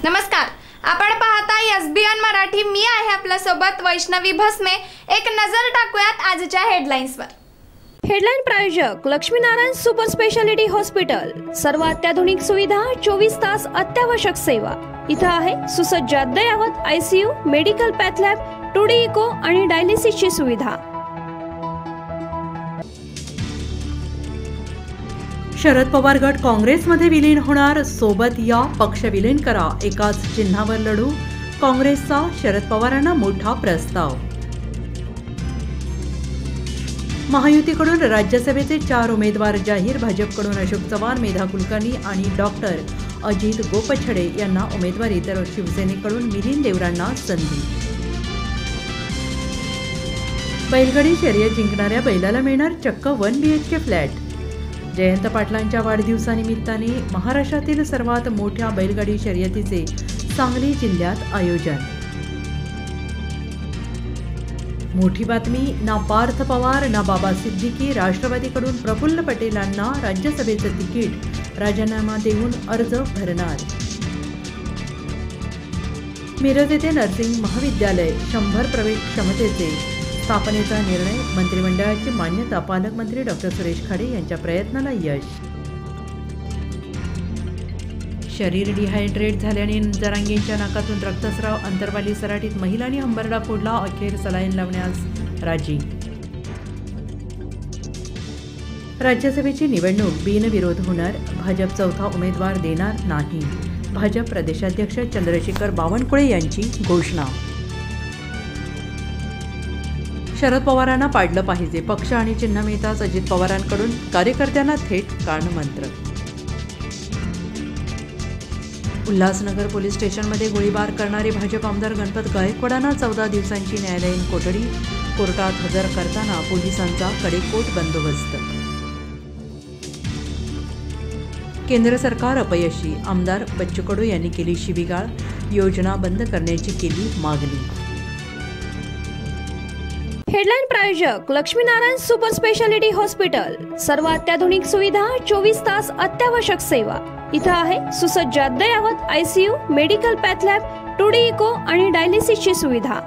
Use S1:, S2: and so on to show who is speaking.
S1: नमस्कार, आपण पाहता एसबीएन मराठी। मी आहे आपल्या सोबत वैष्णवी भस्मे। एक नजर टाकूयात आजच्या हेडलाईन्सवर।
S2: हेडलाईन प्रायोजक लक्ष्मीनारायण सुपर स्पेशालिटी हॉस्पिटल। सर्व अत्याधुनिक सुविधा, 24 तास अत्यावश्यक सेवा। इथं आहे सुसज्ज अद्ययावत ICU, medical path lab, 2D echo आणि डायलिसिसची सुविधा।
S3: शरद पवार गट काँग्रेसमध्ये विलीन होणार, सोबत या पक्ष विलीन करा, एकाच चिन्हावर लढू। काँग्रेसचा शरद पवारांना मोठा प्रस्ताव। महायुतीकडून राज्यसभेचे 4 उमेदवार जाहीर। भाजपकडून अशोक चव्हाण, मेधा कुलकर्णी आणि डॉक्टर अजित गोपछडे यांना उमेदवारी, तर शिवसेनेकडून मिलिंद देवरांना संधी। बैलगाडी शर्यत जिंकणाऱ्या बैलाला मिळणार चक्क 1 BHK फ्लॅट। जयंत पाटलांच्या वाढदिवसानिमित्ताने महाराष्ट्रातील सर्वात मोठ्या बैलगाडी शर्यतीचे सांगली जिल्ह्यात आयोजन। मोठी बातमी, ना पार्थ पवार ना बाबा सिद्दीकी। राष्ट्रवादीकडून प्रफुल्ल पटेलांना राज्यसभेचं तिकीट, राजीनामा देऊन अर्ज भरणार। मिरज येथे नर्सिंग महाविद्यालय 100 प्रवेश क्षमतेचे स्थापनेचा निर्णय, मंत्रिमंडळाची मान्यता। पालकमंत्री डॉक्टर सुरेश खाडे यांच्या प्रयत्नाला यश। शरीर डिहायड्रेट झाल्याने जरांगेंच्या नाकातून रक्तस्राव, अंतरवाली सराटीत महिलांनी हंबरडा फोडला, अखेर सलाईन लावण्यास राजी। राज्यसभेची निवडणूक बिनविरोध होणार, भाजप चौथा उमेदवार देणार नाही। भाजप प्रदेशाध्यक्ष चंद्रशेखर बावनकुळे यांची घोषणा। शरद पवारांना पाडलं पाहिजे, पक्ष आणि चिन्ह मिळताच अजित पवारांकडून कार्यकर्त्यांना थेट कानमंत्र। उल्हासनगर पोलीस स्टेशनमध्ये गोळीबार करणारे भाजप आमदार गणपत गायकवाडांना 14 दिवसांची न्यायालयीन कोठडी। कोर्टात हजर करताना पोलिसांचा कडेकोट बंदोबस्त। केंद्र सरकार अपयशी, आमदार बच्चू कडू यांनी केली शिवीगाळ, योजना बंद करण्याची केली मागणी।
S2: हेडलाईन प्रायोजक लक्ष्मीनारायण सुपर स्पेशालिटी हॉस्पिटल। सर्व अत्याधुनिक सुविधा, 24 तास अत्यावश्यक सेवा। इथं आहे सुसज्ज अद्ययावत ICU, medical path lab, 2D echo आणि डायलिसिसची सुविधा।